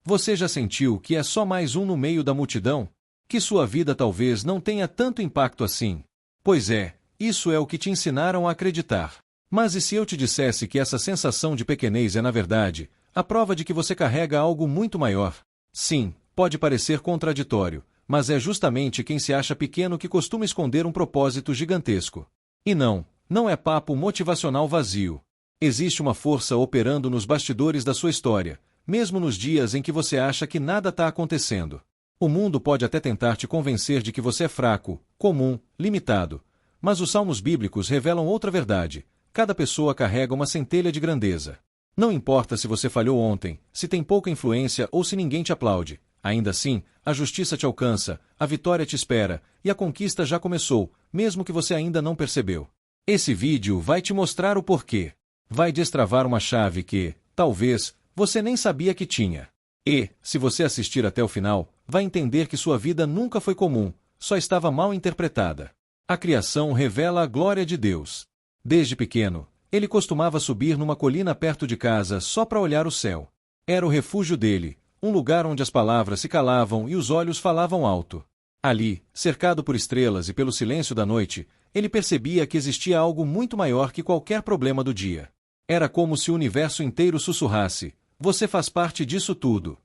Você já sentiu que é só mais um no meio da multidão? Que sua vida talvez não tenha tanto impacto assim? Pois é, isso é o que te ensinaram a acreditar. Mas e se eu te dissesse que essa sensação de pequenez é, na verdade, a prova de que você carrega algo muito maior? Sim, pode parecer contraditório, mas é justamente quem se acha pequeno que costuma esconder um propósito gigantesco. E não é papo motivacional vazio. Existe uma força operando nos bastidores da sua história, mesmo nos dias em que você acha que nada está acontecendo. O mundo pode até tentar te convencer de que você é fraco, comum, limitado. Mas os salmos bíblicos revelam outra verdade. Cada pessoa carrega uma centelha de grandeza. Não importa se você falhou ontem, se tem pouca influência ou se ninguém te aplaude. Ainda assim, a justiça te alcança, a vitória te espera, e a conquista já começou, mesmo que você ainda não percebeu. Esse vídeo vai te mostrar o porquê. Vai destravar uma chave que, talvez, você nem sabia que tinha. E, se você assistir até o final, vai entender que sua vida nunca foi comum, só estava mal interpretada. A criação revela a glória de Deus. Desde pequeno, ele costumava subir numa colina perto de casa só para olhar o céu. Era o refúgio dele, um lugar onde as palavras se calavam e os olhos falavam alto. Ali, cercado por estrelas e pelo silêncio da noite, ele percebia que existia algo muito maior que qualquer problema do dia. Era como se o universo inteiro sussurrasse: você faz parte disso tudo.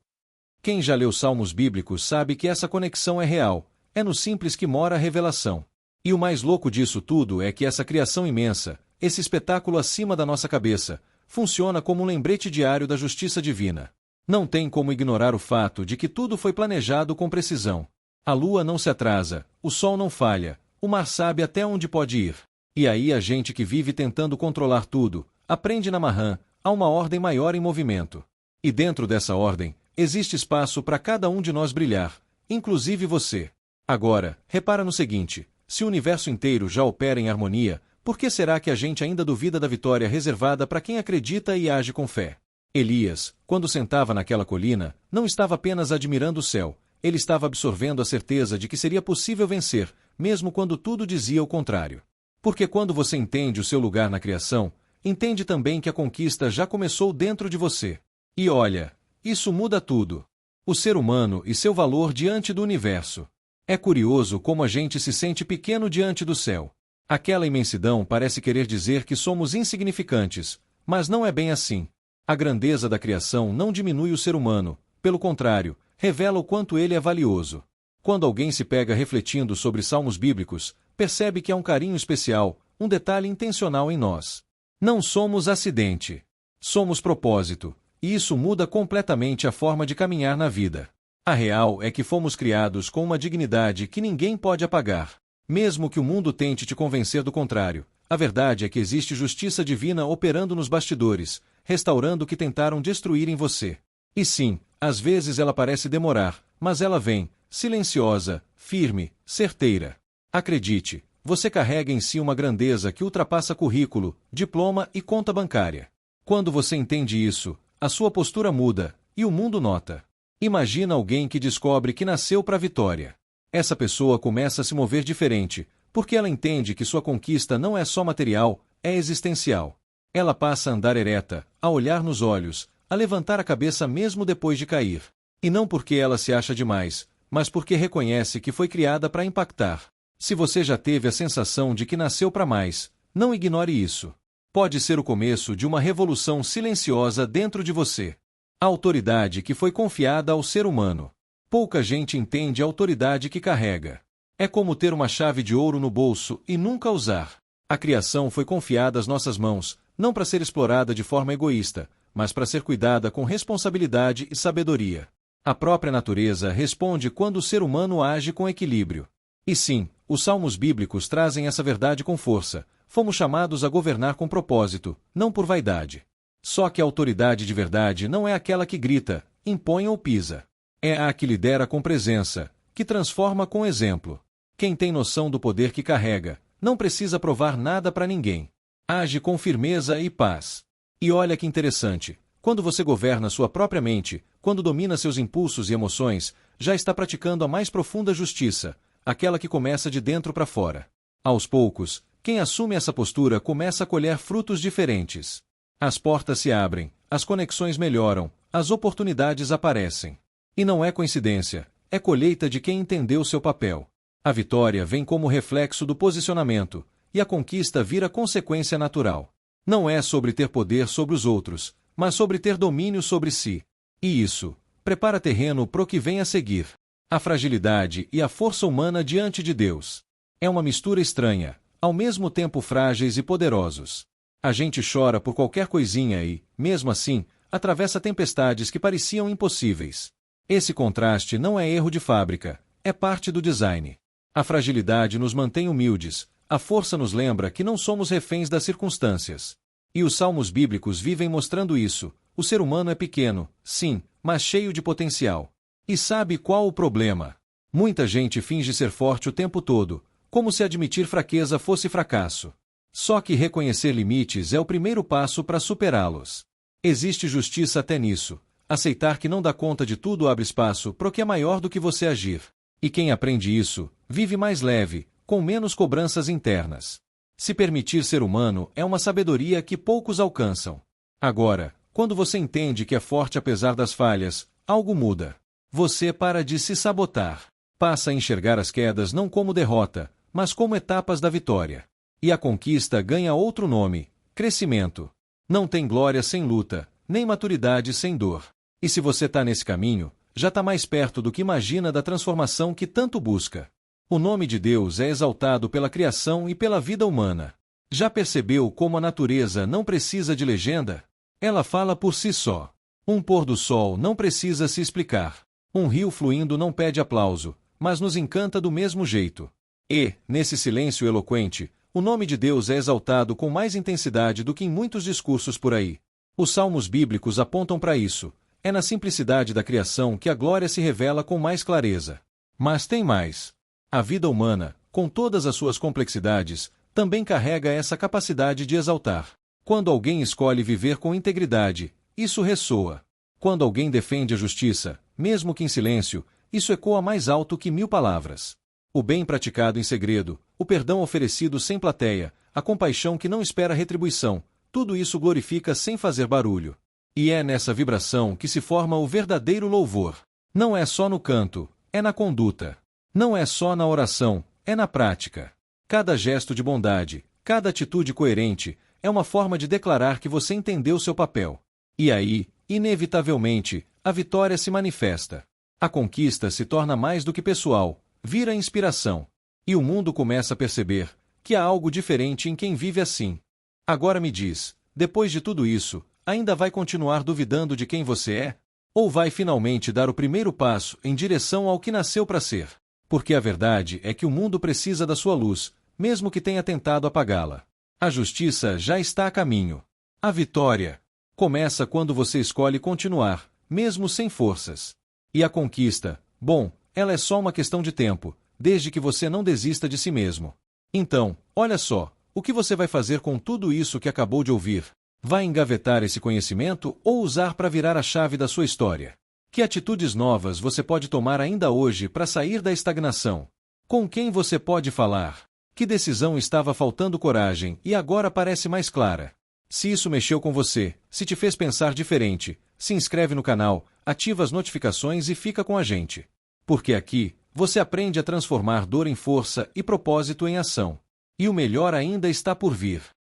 Quem já leu salmos bíblicos sabe que essa conexão é real, é no simples que mora a revelação. E o mais louco disso tudo é que essa criação imensa, esse espetáculo acima da nossa cabeça, funciona como um lembrete diário da justiça divina. Não tem como ignorar o fato de que tudo foi planejado com precisão. A lua não se atrasa, o sol não falha, o mar sabe até onde pode ir. E aí a gente que vive tentando controlar tudo, aprende na marrã, há uma ordem maior em movimento. E dentro dessa ordem, existe espaço para cada um de nós brilhar, inclusive você. Agora, repara no seguinte: se o universo inteiro já opera em harmonia, por que será que a gente ainda duvida da vitória reservada para quem acredita e age com fé? Elias, quando sentava naquela colina, não estava apenas admirando o céu, ele estava absorvendo a certeza de que seria possível vencer, mesmo quando tudo dizia o contrário. Porque quando você entende o seu lugar na criação, entende também que a conquista já começou dentro de você. E olha, isso muda tudo. O ser humano e seu valor diante do universo. É curioso como a gente se sente pequeno diante do céu. Aquela imensidão parece querer dizer que somos insignificantes, mas não é bem assim. A grandeza da criação não diminui o ser humano, pelo contrário, revela o quanto ele é valioso. Quando alguém se pega refletindo sobre salmos bíblicos, percebe que há um carinho especial, um detalhe intencional em nós. Não somos acidente. Somos propósito, e isso muda completamente a forma de caminhar na vida. A real é que fomos criados com uma dignidade que ninguém pode apagar. Mesmo que o mundo tente te convencer do contrário, a verdade é que existe justiça divina operando nos bastidores, restaurando o que tentaram destruir em você. E sim, às vezes ela parece demorar, mas ela vem, silenciosa, firme, certeira. Acredite, você carrega em si uma grandeza que ultrapassa currículo, diploma e conta bancária. Quando você entende isso, a sua postura muda, e o mundo nota. Imagina alguém que descobre que nasceu para a vitória. Essa pessoa começa a se mover diferente, porque ela entende que sua conquista não é só material, é existencial. Ela passa a andar ereta, a olhar nos olhos, a levantar a cabeça mesmo depois de cair. E não porque ela se acha demais, mas porque reconhece que foi criada para impactar. Se você já teve a sensação de que nasceu para mais, não ignore isso. Pode ser o começo de uma revolução silenciosa dentro de você. A autoridade que foi confiada ao ser humano. Pouca gente entende a autoridade que carrega. É como ter uma chave de ouro no bolso e nunca usar. A criação foi confiada às nossas mãos, não para ser explorada de forma egoísta, mas para ser cuidada com responsabilidade e sabedoria. A própria natureza responde quando o ser humano age com equilíbrio. E sim, os salmos bíblicos trazem essa verdade com força. Fomos chamados a governar com propósito, não por vaidade. Só que a autoridade de verdade não é aquela que grita, impõe ou pisa. É a que lidera com presença, que transforma com exemplo. Quem tem noção do poder que carrega, não precisa provar nada para ninguém. Age com firmeza e paz. E olha que interessante, quando você governa sua própria mente, quando domina seus impulsos e emoções, já está praticando a mais profunda justiça, aquela que começa de dentro para fora. Aos poucos, quem assume essa postura começa a colher frutos diferentes. As portas se abrem, as conexões melhoram, as oportunidades aparecem. E não é coincidência, é colheita de quem entendeu seu papel. A vitória vem como reflexo do posicionamento, e a conquista vira consequência natural. Não é sobre ter poder sobre os outros, mas sobre ter domínio sobre si. E isso prepara terreno para o que vem a seguir. A fragilidade e a força humana diante de Deus. É uma mistura estranha, ao mesmo tempo frágeis e poderosos. A gente chora por qualquer coisinha e, mesmo assim, atravessa tempestades que pareciam impossíveis. Esse contraste não é erro de fábrica, é parte do design. A fragilidade nos mantém humildes, a força nos lembra que não somos reféns das circunstâncias. E os salmos bíblicos vivem mostrando isso. O ser humano é pequeno, sim, mas cheio de potencial. E sabe qual o problema? Muita gente finge ser forte o tempo todo, como se admitir fraqueza fosse fracasso. Só que reconhecer limites é o primeiro passo para superá-los. Existe justiça até nisso. Aceitar que não dá conta de tudo abre espaço para o que é maior do que você agir. E quem aprende isso, vive mais leve, com menos cobranças internas. Se permitir ser humano é uma sabedoria que poucos alcançam. Agora, quando você entende que é forte apesar das falhas, algo muda. Você para de se sabotar. Passa a enxergar as quedas não como derrota, mas como etapas da vitória. E a conquista ganha outro nome: crescimento. Não tem glória sem luta, nem maturidade sem dor. E se você está nesse caminho, já está mais perto do que imagina da transformação que tanto busca. O nome de Deus é exaltado pela criação e pela vida humana. Já percebeu como a natureza não precisa de legenda? Ela fala por si só. Um pôr do sol não precisa se explicar. Um rio fluindo não pede aplauso, mas nos encanta do mesmo jeito. E, nesse silêncio eloquente, o nome de Deus é exaltado com mais intensidade do que em muitos discursos por aí. Os salmos bíblicos apontam para isso. É na simplicidade da criação que a glória se revela com mais clareza. Mas tem mais. A vida humana, com todas as suas complexidades, também carrega essa capacidade de exaltar. Quando alguém escolhe viver com integridade, isso ressoa. Quando alguém defende a justiça, mesmo que em silêncio, isso ecoa mais alto que 1000 palavras. O bem praticado em segredo, o perdão oferecido sem plateia, a compaixão que não espera retribuição, tudo isso glorifica sem fazer barulho. E é nessa vibração que se forma o verdadeiro louvor. Não é só no canto, é na conduta. Não é só na oração, é na prática. Cada gesto de bondade, cada atitude coerente, é uma forma de declarar que você entendeu seu papel. E aí, inevitavelmente, a vitória se manifesta. A conquista se torna mais do que pessoal, vira inspiração. E o mundo começa a perceber que há algo diferente em quem vive assim. Agora me diz, depois de tudo isso, ainda vai continuar duvidando de quem você é? Ou vai finalmente dar o primeiro passo em direção ao que nasceu para ser? Porque a verdade é que o mundo precisa da sua luz, mesmo que tenha tentado apagá-la. A justiça já está a caminho. A vitória começa quando você escolhe continuar, mesmo sem forças. E a conquista, bom, ela é só uma questão de tempo, desde que você não desista de si mesmo. Então, olha só, o que você vai fazer com tudo isso que acabou de ouvir? Vai engavetar esse conhecimento ou usar para virar a chave da sua história? Que atitudes novas você pode tomar ainda hoje para sair da estagnação? Com quem você pode falar? Que decisão estava faltando coragem e agora parece mais clara? Se isso mexeu com você, se te fez pensar diferente, se inscreve no canal, ativa as notificações e fica com a gente. Porque aqui, você aprende a transformar dor em força e propósito em ação. E o melhor ainda está por vir.